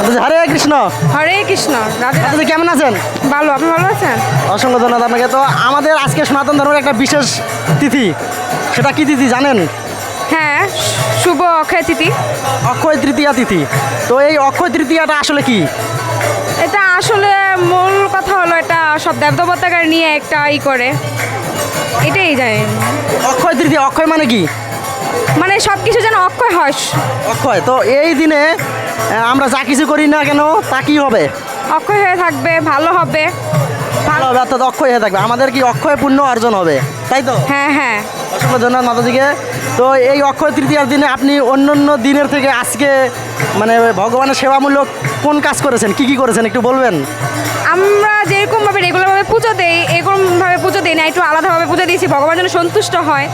হরে কৃষ্ণ। হরে কৃষ্ণ। রাধে রাধে। আপনি কেমন আছেন? ভালো, আপনি ভালো আছেন? অসংখ্য ধন্যবাদ আপনাকে। তো আমাদের আজকে সনাতন ধর্মের একটা বিশেষ তিথি, সেটা কি তিথি জানেন? হ্যাঁ, শুভ অক্ষয় তিথি। অক্ষয় তৃতীয়া তিথি। তো এই অক্ষয় তৃতীয়াটা আসলে কি? এটা আসলে মূল কথা হলো এটা সব দেবদেবতাকে নিয়ে একটা করে এটাই জানি। অক্ষয় তৃতীয়া, অক্ষয় মানে কি? মানে সব কিছু যেন অক্ষয় হয়। অক্ষয়। তো এই দিনে আমরা যা কিছু করি না কেন তা কি হবে? অক্ষয় হয়ে থাকবে, ভালো হবে। ভালো হবে, অর্থাৎ অক্ষয় হয়ে থাকবে। আমাদের কি অক্ষয় পুণ্য অর্জন হবে, তাই তো? হ্যাঁ হ্যাঁ। অসংখ্য ধন্যবাদ মাতাজিকে। তো এই অক্ষয় তৃতীয়ার দিনে আপনি অন্য অন্য দিনের থেকে আজকে মানে ভগবানের সেবামূলক কোন কাজ করেছেন, কি কি করেছেন একটু বলবেন? আমরা যেরকমভাবে রেগুলারভাবে পুজো দেই এরকমভাবে পুজো দিই না, একটু আলাদাভাবে পুজো দিয়েছি, ভগবান যেন সন্তুষ্ট হয়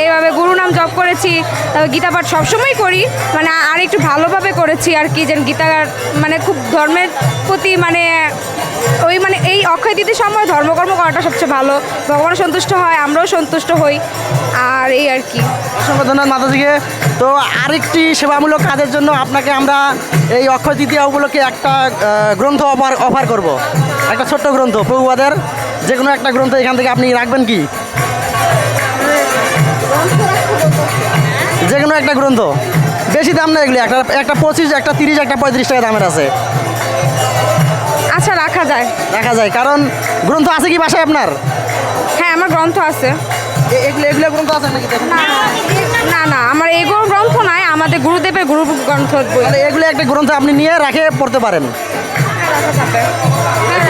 এইভাবে গুরু নাম জপ করেছি। তারপর গীতা পাঠ সবসময় করি, মানে আর একটু ভালোভাবে করেছি আর কি, যেন গীতা মানে খুব ধর্মের প্রতি মানে ওই মানে এই অক্ষয় তিথির সময় ধর্মকর্ম করাটা সবচেয়ে ভালো, ভগবান সন্তুষ্ট হয়, আমরাও সন্তুষ্ট হই, আর এই আর কি। অসংখ্য ধন্যবাদ মাতাজিকে। তো আরেকটি সেবামূলক কাজের জন্য আপনাকে আমরা এই অক্ষয় তৃতীয়া উপলক্ষে একটা গ্রন্থ অফার করব, একটা ছোট্ট গ্রন্থ প্রভুপাদের, যে কোনো একটা গ্রন্থ এখান থেকে আপনি রাখবেন কি? যে কোনো একটা গ্রন্থ, বেশি দাম না এগুলি, একটা একটা 25, একটা 30, একটা 35 টাকা দামের আছে। আচ্ছা, রাখা যায়। রাখা যায়, কারণ গ্রন্থ আছে কি বাসায় আপনার? হ্যাঁ, আমার গ্রন্থ আছে। এগুলো এগুলো গ্রন্থ আছে নাকি? দেখুন। না না, আমার এগুলো গ্রন্থ নাই, আমাদের গুরুদেবের গুরু গ্রন্থ বই। তাহলে এগুলো একটা গ্রন্থ আপনি নিয়ে রাখে পড়তে পারেন।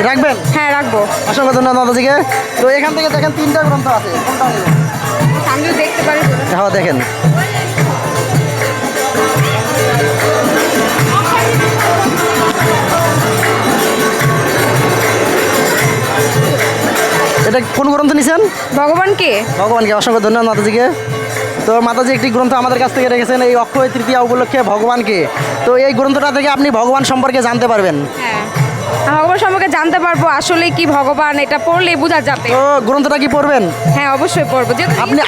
রাখবেন? হ্যাঁ, রাখবো। অসংখ্য ধন্যবাদ মাতাজিকে। তো এখান থেকে দেখেন 3টা গ্রন্থ আছে, কোনটা নেবেন? আমিও দেখতে পারি। হ্যাঁ দেখেন। এটা কোন গ্রন্থ নিছেন? ভগবানকে। ভগবানকে। অসংখ্য ধন্যবাদ মাতাজিকে। তো মাতাজি একটি গ্রন্থ আমাদের কাছ থেকে রেখেছেন এই অক্ষয় তৃতীয়া উপলক্ষে ভগবানকে। তো এই গ্রন্থটা থেকে আপনি ভগবান সম্পর্কে জানতে পারবেন। হ্যাঁ, ভগবান সম্পর্কে জানতে পারবো, আসলে কি ভগবান, এটা পড়লেই বোঝা যাবে। তো গ্রন্থটা কি পড়বেন? হ্যাঁ, অবশ্যই পড়বো। যে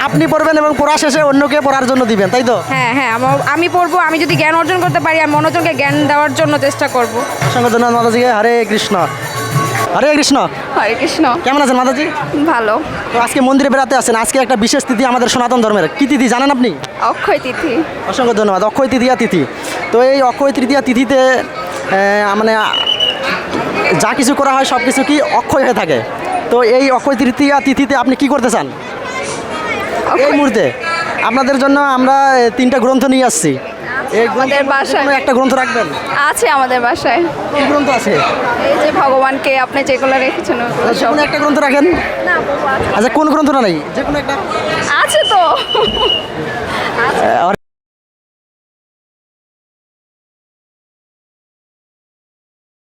আপনি পড়বেন এবং পড়া শেষে অন্যকে পড়ার জন্য দিবেন, তাই তো? হ্যাঁ হ্যাঁ, আমি পড়বো, আমি যদি জ্ঞান অর্জন করতে পারি আমি অন্যজনকে জ্ঞান দেওয়ার জন্য চেষ্টা করব। অসংখ্য ধন্যবাদ মাতাজিকে। হরে কৃষ্ণ। হরে কৃষ্ণ। হরে কৃষ্ণ। কেমন আছেন মাতাজি? ভালো। তো আজকে মন্দিরে বেড়াতে আসছেন, আজকে একটা বিশেষ তিথি আমাদের সনাতন ধর্মের, কি তিথি জানেন আপনি? অক্ষয় তিথি। অসংখ্য ধন্যবাদ। অক্ষয় তৃতীয়া তিথি। তো এই অক্ষয় তৃতীয়া তিথিতে মানে যা কিছু করা হয় সব কিছু কি অক্ষয় হয়ে থাকে। তো এই অক্ষয় তৃতীয়া তিথিতে আপনি কি করতে চান? এই মুহূর্তে আপনাদের জন্য আমরা 3টা গ্রন্থ নিয়ে আসছি। এই আমাদের বাসায় একটা গ্রন্থ রাখবেন। আছে, আমাদের বাসায় কি গ্রন্থ আছে? এই যে ভগবানকে আপনি যেগুলো রেখেছেন ওগুলো যে সব। কোনো একটা গ্রন্থ রাখেন। না বাবা, আচ্ছা, কোন গ্রন্থটা নেই? যে কোনো একটা। আছে তো।